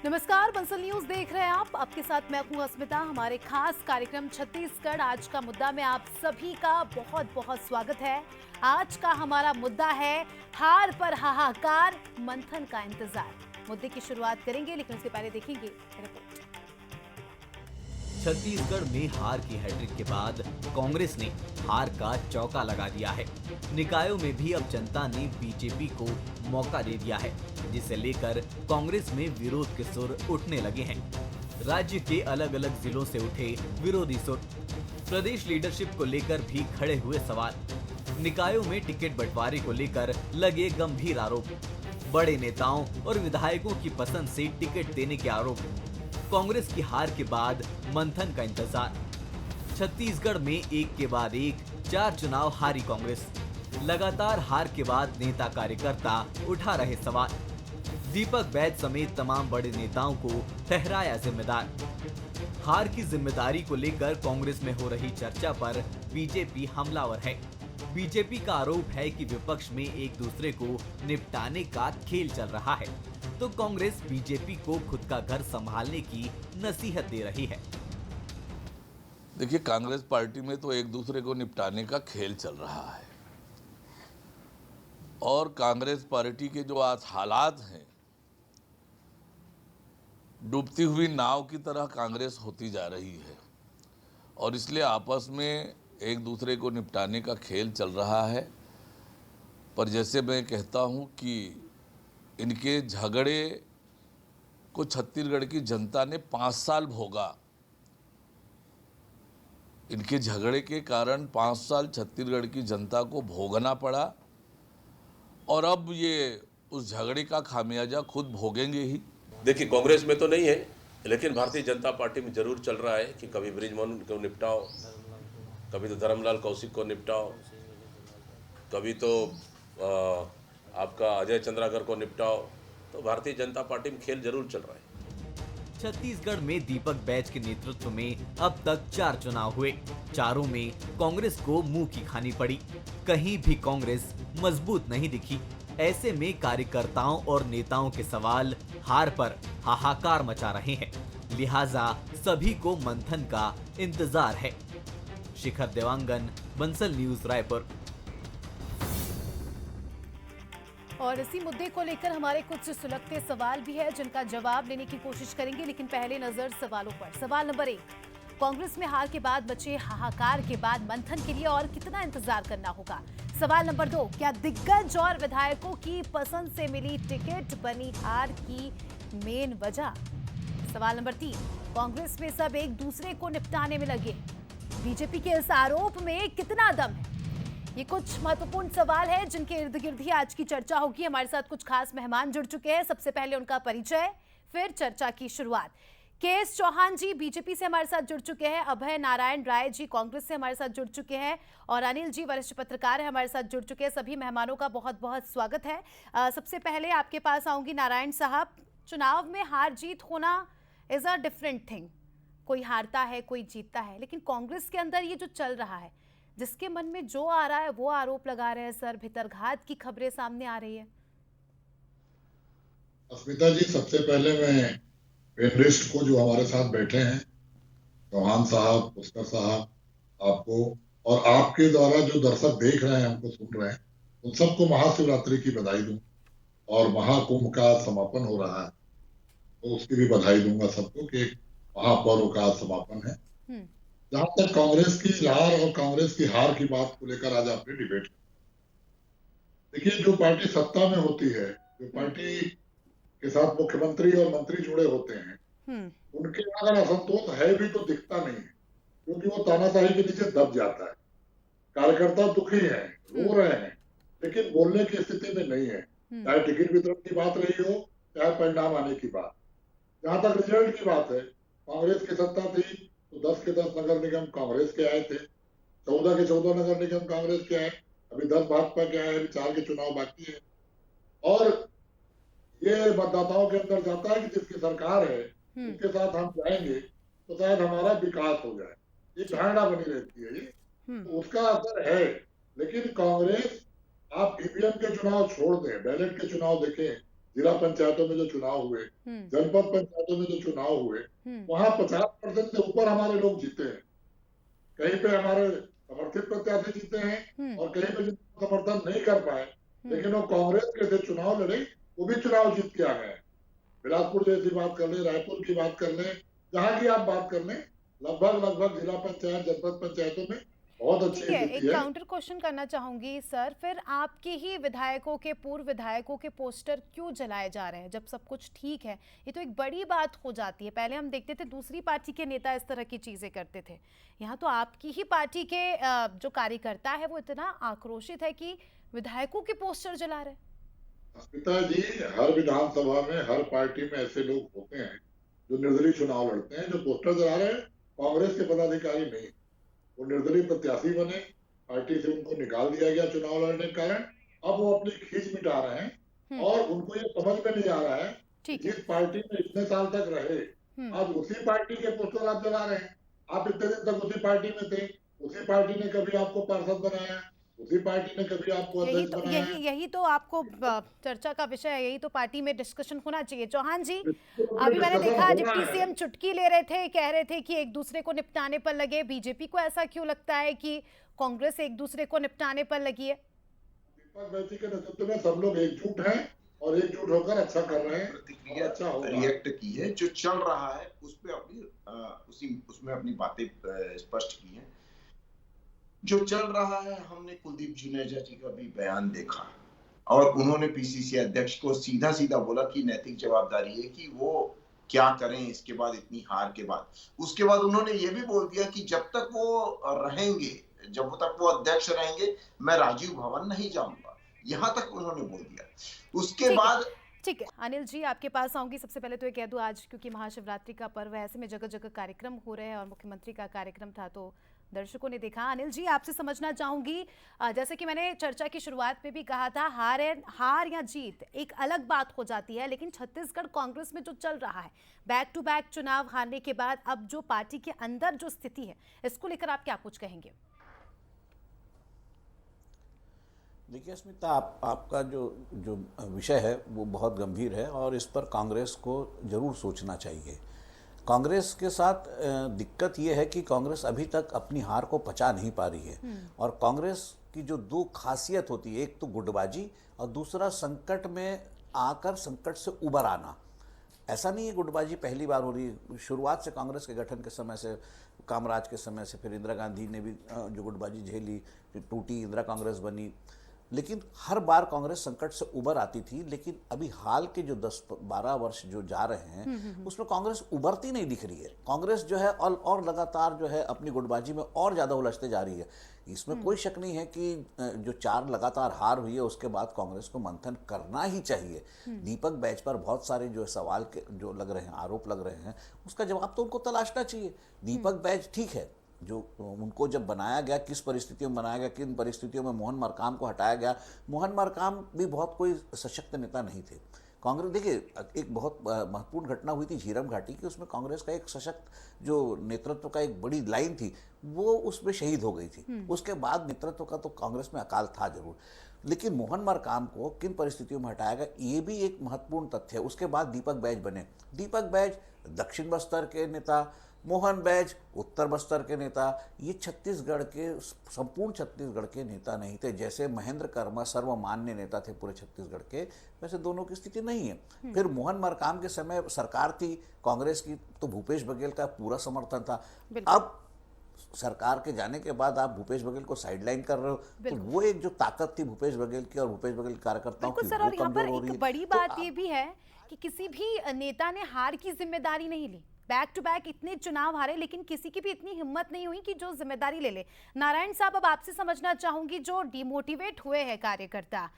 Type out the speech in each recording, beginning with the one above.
नमस्कार, बंसल न्यूज देख रहे हैं आप। आपके साथ मैं हूं अस्मिता। हमारे खास कार्यक्रम छत्तीसगढ़ आज का मुद्दा में आप सभी का बहुत बहुत स्वागत है। आज का हमारा मुद्दा है हार पर हाहाकार, मंथन का इंतजार। मुद्दे की शुरुआत करेंगे, लेकिन उससे पहले देखेंगे रिपोर्ट। छत्तीसगढ़ में हार की हैट्रिक के बाद कांग्रेस ने हार का चौका लगा दिया है। निकायों में भी अब जनता ने बीजेपी को मौका दे दिया है, जिसे लेकर कांग्रेस में विरोध के सुर उठने लगे हैं। राज्य के अलग अलग जिलों से उठे विरोधी सुर। प्रदेश लीडरशिप को लेकर भी खड़े हुए सवाल। निकायों में टिकट बंटवारे को लेकर लगे गंभीर आरोप। बड़े नेताओं और विधायकों की पसंद से टिकट देने के आरोप। कांग्रेस की हार के बाद मंथन का इंतजार। छत्तीसगढ़ में एक के बाद एक 4 चुनाव हारी कांग्रेस। लगातार हार के बाद नेता कार्यकर्ता उठा रहे सवाल। दीपक बैज समेत तमाम बड़े नेताओं को ठहराया जिम्मेदार। हार की जिम्मेदारी को लेकर कांग्रेस में हो रही चर्चा पर बीजेपी हमलावर है। बीजेपी का आरोप है कि विपक्ष में एक दूसरे को निपटाने का खेल चल रहा है, तो कांग्रेस बीजेपी को खुद का घर संभालने की नसीहत दे रही है। देखिए, कांग्रेस पार्टी में तो एक दूसरे को निपटाने का खेल चल रहा है और कांग्रेस पार्टी के जो आज हालात हैं, डूबती हुई नाव की तरह कांग्रेस होती जा रही है और इसलिए आपस में एक दूसरे को निपटाने का खेल चल रहा है। पर जैसे मैं कहता हूं कि इनके झगड़े को छत्तीसगढ़ की जनता ने 5 साल भोगा। इनके झगड़े के कारण 5 साल छत्तीसगढ़ की जनता को भोगना पड़ा और अब ये उस झगड़े का खामियाजा खुद भोगेंगे ही। देखिए, कांग्रेस में तो नहीं है, लेकिन भारतीय जनता पार्टी में जरूर चल रहा है कि कभी बृजमोहन को निपटाओ, कभी तो धर्मलाल कौशिक को निपटाओ, कभी तो आपका अजय चंद्राकर को निपटाओ। तो भारतीय जनता पार्टी में खेल जरूर चल रहा है। छत्तीसगढ़ में दीपक बैज के नेतृत्व में अब तक 4 चुनाव हुए। चारों में कांग्रेस को मुंह की खानी पड़ी। कहीं भी कांग्रेस मजबूत नहीं दिखी। ऐसे में कार्यकर्ताओं और नेताओं के सवाल हार पर हाहाकार मचा रहे हैं। लिहाजा सभी को मंथन का इंतजार है। शिखर देवांगन, बंसल न्यूज, रायपुर। और इसी मुद्दे को लेकर हमारे कुछ सुलगते सवाल भी है, जिनका जवाब लेने की कोशिश करेंगे, लेकिन पहले नजर सवालों पर। सवाल नंबर 1, कांग्रेस में हार के बाद मचे हाहाकार के बाद मंथन के लिए और कितना इंतजार करना होगा। सवाल नंबर 2, क्या दिग्गज और विधायकों की पसंद से मिली टिकट बनी हार की मेन वजह। सवाल नंबर 3, कांग्रेस में सब एक दूसरे को निपटाने में लगे। बीजेपी के इस आरोप में कितना दम है। ये कुछ महत्वपूर्ण सवाल है जिनके इर्द गिर्द ही आज की चर्चा होगी। हमारे साथ कुछ खास मेहमान जुड़ चुके हैं। सबसे पहले उनका परिचय, फिर चर्चा की शुरुआत। के.एस. चौहान जी बीजेपी से हमारे साथ जुड़ चुके हैं। अभय नारायण राय जी कांग्रेस से हमारे साथ जुड़ चुके हैं और अनिल जी वरिष्ठ पत्रकार है, हमारे साथ जुड़ चुके हैं। सभी मेहमानों का बहुत बहुत स्वागत है। सबसे पहले आपके पास आऊंगी नारायण साहब। चुनाव में हार जीत होना इज अ डिफरेंट थिंग। कोई हारता है, कोई जीतता है, लेकिन कांग्रेस के अंदर ये जो चल रहा है, जिसके मन में जो आ रहा है वो आरोप लगा रहे हैं सर, भितरघात की खबरें सामने आ रही है। अस्मिता जी, सबसे पहले मैं पैनलिस्ट को जो हमारे साथ बैठे हैं, चौहान साहब, पुष्कर साहब, आपको और आपके द्वारा जो दर्शक देख रहे हैं, हमको सुन रहे हैं, उन सबको महाशिवरात्रि की बधाई दूं और महाकुंभ का समापन हो रहा है तो उसकी भी बधाई दूंगा सबको कि महापर्व का समापन है। जहां तक कांग्रेस की हार और कांग्रेस की हार की बात को लेकर आज आपने डिबेट, देखिए, जो पार्टी सत्ता में होती है, जो पार्टी के साथ मुख्यमंत्री और मंत्री जुड़े होते हैं, उनके अगर असंतोष है भी तो दिखता नहीं है, क्योंकि वो तानाशाही के नीचे दब जाता है। कार्यकर्ता दुखी है, रो रहे हैं, लेकिन बोलने की स्थिति में नहीं है। चाहे टिकट वितरण की बात रही हो, चाहे परिणाम आने की बात। जहां तक रिजल्ट की बात है, कांग्रेस की सत्ता थी तो 10 के 10 नगर निगम कांग्रेस के आए थे, 14 के 14 नगर निगम कांग्रेस के आए, अभी 10 भाजपा के आए, अभी 4 के चुनाव बाकी है। और ये मतदाताओं के अंदर जाता है कि जिसकी सरकार है उसके साथ हम जाएंगे तो शायद हमारा विकास हो जाए, ये धारणा बनी रहती है। ये तो उसका असर है। लेकिन कांग्रेस, आप ईवीएम के चुनाव छोड़ दें, बैलेट के चुनाव देखें, जिला पंचायतों में जो चुनाव हुए, जनपद पंचायतों में जो चुनाव हुए, वहां 50% से ऊपर हमारे लोग जीते हैं। कहीं पे हमारे समर्थित प्रत्याशी जीते हैं और कहीं पे जिनको समर्थन नहीं कर पाए, लेकिन वो कांग्रेस के से चुनाव लड़े, वो भी चुनाव जीत के आ गए। बिलासपुर जैसी बात कर लें, रायपुर की बात कर लें, जहां की आप बात कर लें, लगभग जिला पंचायत, जनपद पंचायतों में बहुत अच्छी ठीक है, स्थिति एक है। काउंटर क्वेश्चन करना चाहूंगी सर, फिर आपके ही विधायकों के, पूर्व विधायकों के पोस्टर क्यों जलाए जा रहे हैं जब सब कुछ ठीक है? ये तो एक बड़ी बात हो जाती है। पहले हम देखते थे दूसरी पार्टी के नेता इस तरह की चीजें करते थे, यहाँ तो आपकी ही पार्टी के जो कार्यकर्ता है वो इतना आक्रोशित है कि विधायकों के पोस्टर जला रहे हैं। अस्मिता जी, हर विधानसभा में, हर पार्टी में ऐसे लोग होते हैं जो निर्दलीय चुनाव लड़ते हैं, जो पोस्टर जला रहे हैं। कांग्रेस के पदाधिकारी नहीं, वो निर्दलीय प्रत्याशी बने, पार्टी से उनको निकाल दिया गया चुनाव लड़ने के कारण। अब वो अपनी खींच मिटा रहे हैं और उनको ये समझ में नहीं आ रहा है जिस पार्टी में इतने साल तक रहे, आज उसी पार्टी के पोस्टर आप जला रहे हैं। आप इतने दिन तक उसी पार्टी में थे, उसी पार्टी ने कभी आपको पार्षद बनाया, उसी पार्टी ने कभी आपको अध्यक्ष बनाया। यही तो आपको चर्चा का विषय है, यही तो पार्टी में डिस्कशन होना चाहिए। चौहान जी, अभी मैंने देखा डिप्टी सीएम चुटकी ले रहे थे, कह रहे थे कि एक दूसरे को निपटाने पर लगे। बीजेपी को ऐसा क्यों लगता है कि कांग्रेस एक दूसरे को निपटाने पर लगी है? दीपक बैठी के नेतृत्व में सब लोग एकजुट हैं और एकजुट होकर अच्छा कर रहे हैं। प्रतिक्रिया अच्छा रिएक्ट की है, जो चल रहा है उस पे अपनी उसमें अपनी बातें स्पष्ट की हैं। जो चल रहा है, हमने कुलदीप जुनेजा जी का भी बयान देखा और उन्होंने पीसीसी अध्यक्ष को सीधा सीधा बोला कि नैतिक जवाबदारी है कि वो क्या करें इसके बाद, इतनी हार के बाद। उसके बाद उन्होंने ये भी बोल दिया कि जब तक वो रहेंगे, जब तक वो अध्यक्ष रहेंगे, मैं राजीव भवन नहीं जाऊंगा। यहाँ तक उन्होंने बोल दिया। उसके बाद ठीक है अनिल जी, आपके पास आऊंगी। सबसे पहले तो ये कह दूं, आज क्योंकि महाशिवरात्रि का पर्व है, ऐसे में जगह जगह कार्यक्रम हो रहे हैं और मुख्यमंत्री का कार्यक्रम था तो दर्शकों ने देखा। अनिल जी, आपसे समझना चाहूंगी, जैसे कि मैंने चर्चा की शुरुआत में भी कहा था, हार या जीत एक अलग बात हो जाती है, लेकिन छत्तीसगढ़ कांग्रेस में जो चल रहा है, बैक टू बैक चुनाव हारने के बाद अब जो पार्टी के अंदर जो स्थिति है, इसको लेकर आप क्या कुछ कहेंगे? देखिए स्मिता, आपका जो विषय है वो बहुत गंभीर है और इस पर कांग्रेस को जरूर सोचना चाहिए। कांग्रेस के साथ दिक्कत ये है कि कांग्रेस अभी तक अपनी हार को पचा नहीं पा रही है और कांग्रेस की जो दो खासियत होती है, एक तो गुटबाजी और दूसरा संकट में आकर संकट से उबर आना। ऐसा नहीं है गुटबाजी पहली बार हो रही है, शुरुआत से कांग्रेस के गठन के समय से, कामराज के समय से, फिर इंदिरा गांधी ने भी जो गुटबाजी झेली, फिर टूटी, इंदिरा कांग्रेस बनी, लेकिन हर बार कांग्रेस संकट से उबर आती थी। लेकिन अभी हाल के जो 10-12 वर्ष जो जा रहे हैं उसमें कांग्रेस उबरती नहीं दिख रही है। कांग्रेस जो है और लगातार जो है अपनी गुटबाजी में और ज़्यादा उलझते जा रही है। इसमें कोई शक नहीं है कि जो 4 लगातार हार हुई है उसके बाद कांग्रेस को मंथन करना ही चाहिए। दीपक बैच पर बहुत सारे जो सवाल के जो लग रहे हैं, आरोप लग रहे हैं, उसका जवाब तो उनको तलाशना चाहिए। दीपक बैच ठीक है, जो उनको जब बनाया गया, किस परिस्थितियों में बनाया गया, किन परिस्थितियों में मोहन मरकाम को हटाया गया। मोहन मरकाम भी बहुत कोई सशक्त नेता नहीं थे। कांग्रेस, देखिए एक बहुत महत्वपूर्ण घटना हुई थी झीरम घाटी की, उसमें कांग्रेस का एक सशक्त जो नेतृत्व का एक बड़ी लाइन थी वो उसमें शहीद हो गई थी। उसके बाद नेतृत्व का तो कांग्रेस में अकाल था जरूर, लेकिन मोहन मरकाम को किन परिस्थितियों में हटाया गया ये भी एक महत्वपूर्ण तथ्य है। उसके बाद दीपक बैच बने। दीपक बैच दक्षिण बस्तर के नेता, मोहन बैच उत्तर बस्तर के नेता, ये छत्तीसगढ़ के, संपूर्ण छत्तीसगढ़ के नेता नहीं थे। जैसे महेंद्र कर्मा सर्वमान्य नेता थे पूरे छत्तीसगढ़ के, वैसे दोनों की स्थिति नहीं है। फिर मोहन मरकाम के समय सरकार थी कांग्रेस की, तो भूपेश बघेल का पूरा समर्थन था। अब सरकार के जाने के बाद आप भूपेश बघेल को साइडलाइन कर रहे हो, तो वो एक जो ताकत थी भूपेश बघेल की और भूपेश बघेल कार्यकर्ताओं की, सर, और यहाँ पर एक बड़ी बात ये भी है कि किसी भी नेता ने हार की जिम्मेदारी नहीं ली। बैक टू बैक इतने चुनाव हारे, लेकिन किसी की भी इतनी हिम्मत नहीं हुई कि जो जिम्मेदारी ले ले। नारायण साहब, अब आपसे समझना चाहूंगी, जो डिमोटिवेट हुए हैं कार्यकर्ता,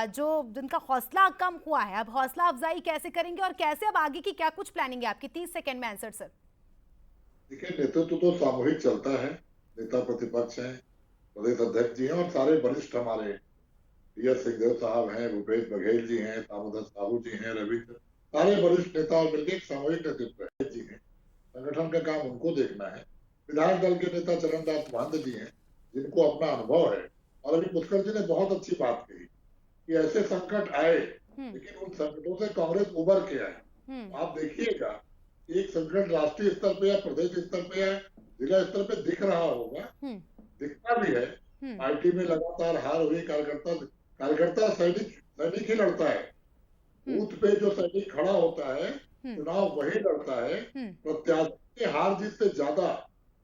जो जिनका हौसला कम हुआ है, अब हौसला अफजाई कैसे करेंगे और कैसे अब आगे की क्या कुछ प्लानिंग है आपकी? 30 सेकंड में आंसर सर। देखिए, नेतृत्व तो सामूहिक चलता है, नेता प्रतिपक्ष हैं, प्रदेश अध्यक्ष जी हैं और सारे वरिष्ठ हमारे टी.एस. सिंहदेव साहब हैं, भूपेश बघेल जी हैं, दामोदर साहू जी हैं, रविंद्र, सारे वरिष्ठ नेता और मिलकर एक सामूहिक नेतृत्व है जी हैं। संगठन का काम उनको देखना है। विधायक दल के नेता चरणदास महंत जी हैं, जिनको अपना अनुभव है, और अभी पुष्कर जी ने बहुत अच्छी बात कही कि ऐसे संकट आए लेकिन उन संकटों से कांग्रेस उभर के आए। आप देखिएगा, एक संकट राष्ट्रीय स्तर पे या प्रदेश स्तर पे या जिला स्तर पे दिख रहा होगा, दिखता भी है। पार्टी में लगातार हार हुई, कार्यकर्ता सैनिक ही लड़ता है। बूथ पे जो सैनिक खड़ा होता है, चुनाव वही लड़ता है। प्रत्याशी के हार जीत से ज्यादा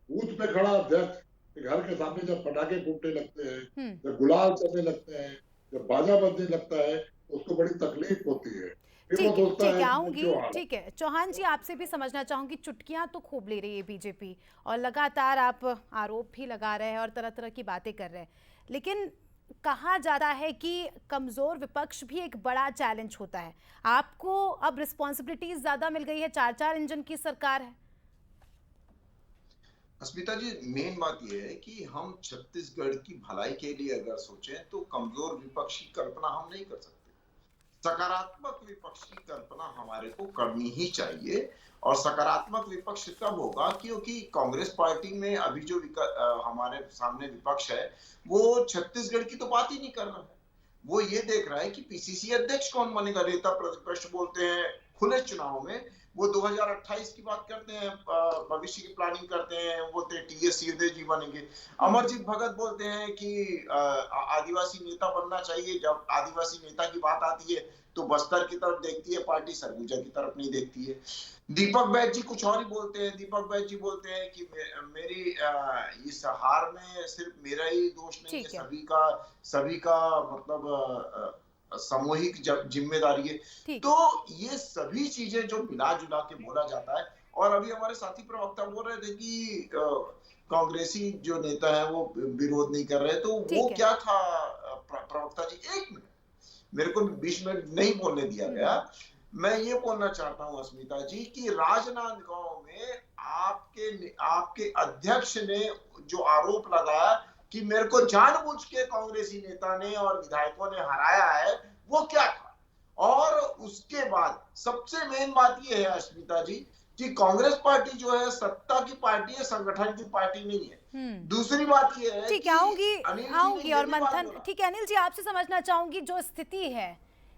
बूथ पे खड़ा अध्यक्ष के घर के सामने जब पटाखे फूटने लगते हैं, जब गुलाल चलने लगते हैं, जब बाजा बजने लगता है, तो उसको बड़ी तकलीफ होती है। फिर वो सोचता है आऊंगी। ठीक है चौहान जी, आपसे भी समझना चाहूंगी, चुटकियां तो खूब ले रही है बीजेपी और लगातार आप आरोप भी लगा रहे हैं और तरह तरह की बातें कर रहे हैं, लेकिन कहा जा रहा है कि कमजोर विपक्ष भी एक बड़ा चैलेंज होता है। आपको अब रिस्पॉन्सिबिलिटीज ज्यादा मिल गई है, 4-4 इंजन की सरकार है। अस्मिता जी, मेन बात यह है कि हम छत्तीसगढ़ की भलाई के लिए अगर सोचें तो कमजोर विपक्ष की कल्पना हम नहीं कर सकते। सकारात्मक विपक्ष की कल्पना हमारे को करनी ही चाहिए। और सकारात्मक विपक्ष तब होगा क्योंकि कांग्रेस पार्टी में अभी जो हमारे सामने विपक्ष है, वो छत्तीसगढ़ की तो बात ही नहीं कर रहा है। वो ये देख रहा है कि पीसीसी अध्यक्ष कौन बनेगा। नेता प्रतिपक्ष बोलते हैं खुले चुनाव में, वो 2028 की बात करते हैं, भविष्य की प्लानिंग करते हैं, बोलते हैं टीएस सिंहदेव जी बनेंगे। अमरजीत भगत बोलते हैं कि आदिवासी नेता बनना चाहिए। जब आदिवासी नेता की बात आती है तो बस्तर की तरफ देखती है पार्टी, सरगुजा की तरफ नहीं देखती है। दीपक बैज जी कुछ और ही बोलते हैं। दीपक बैज जी बोलते हैं कि मेरी इस हार में सिर्फ मेरा ही दोष नहीं है, सभी का मतलब सामूहिक जिम्मेदारी है। तो ये सभी चीजें जो मिला जुला के बोला जाता है। और अभी हमारे साथी प्रवक्ता बोल रहे थे कि कांग्रेसी जो नेता है वो विरोध नहीं कर रहे, तो वो क्या था प्रवक्ता जी? 1 मिनट, मेरे को 20 मिनट नहीं बोलने दिया गया। मैं ये बोलना चाहता हूँ अस्मिता जी कि राजनांदगांव में आपके अध्यक्ष ने जो आरोप लगाया कि मेरे को जानबूझ के कांग्रेसी नेता ने और विधायकों ने हराया है, वो क्या था? और उसके बाद सबसे मेन बात ये है अस्मिता जी कि कांग्रेस पार्टी जो है सत्ता की पार्टी है, संगठन की पार्टी नहीं है। दूसरी बात ये है, ठीक है, आऊंगी और मंथन। ठीक है अनिल जी, आपसे समझना चाहूंगी जो स्थिति है,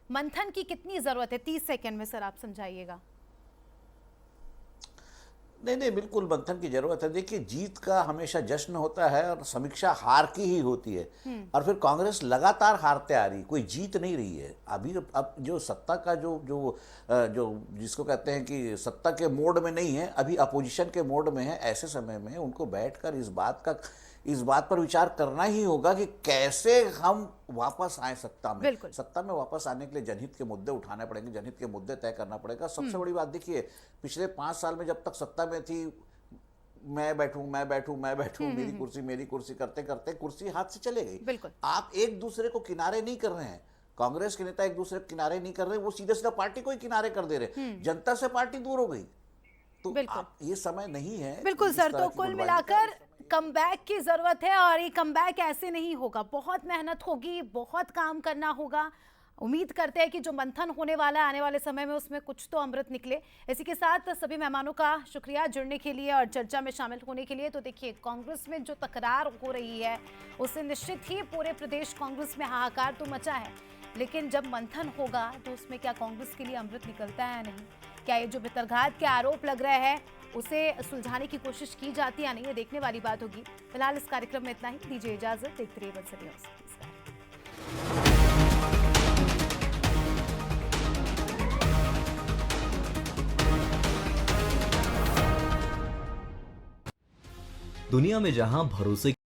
मंथन की कितनी जरूरत है? 30 सेकंड में सर आप समझाइएगा। नहीं, बिल्कुल मंथन की जरूरत है। देखिए, जीत का हमेशा जश्न होता है और समीक्षा हार की ही होती है। और फिर कांग्रेस लगातार हारते आ रही, कोई जीत नहीं रही है। अभी अब जो सत्ता का जो जिसको कहते हैं कि सत्ता के मोड में नहीं है, अभी अपोजिशन के मोड में है। ऐसे समय में उनको बैठकर इस बात पर विचार करना ही होगा कि कैसे हम वापस आए सत्ता में। सत्ता में वापस आने के लिए जनहित के मुद्दे उठाने पड़ेंगे, जनहित के मुद्दे तय करना पड़ेगा। सबसे बड़ी बात देखिए, पिछले 5 साल में जब तक सत्ता में थी, मैं बैठूं, मेरी कुर्सी करते करते कुर्सी हाथ से चले गई। आप एक दूसरे को किनारे नहीं कर रहे हैं। कांग्रेस के नेता एक दूसरे को किनारे नहीं कर रहे, वो सीधे सीधा पार्टी को ही किनारे कर दे रहे। जनता से पार्टी दूर हो गई। तो ये समय नहीं है। बिल्कुल सर, तो कुल मिलाकर कमबैक की जरूरत है और ये कमबैक ऐसे नहीं होगा, बहुत मेहनत होगी, बहुत काम करना होगा। उम्मीद करते हैं कि जो मंथन होने वाला है आने वाले समय में, उसमें कुछ तो अमृत निकले। इसी के साथ सभी मेहमानों का शुक्रिया जुड़ने के लिए और चर्चा में शामिल होने के लिए। तो देखिए, कांग्रेस में जो तकरार हो रही है उससे निश्चित ही पूरे प्रदेश कांग्रेस में हाहाकार तो मचा है, लेकिन जब मंथन होगा तो उसमें क्या कांग्रेस के लिए अमृत निकलता है या नहीं? क्या ये जो भितरघात के आरोप लग रहे हैं उसे सुलझाने की कोशिश की जाती है या नहीं, ये देखने वाली बात होगी। फिलहाल इस कार्यक्रम में इतना ही। दीजिए इजाजत, देखते रहिए वत्सल न्यूज़। दुनिया में जहां भरोसे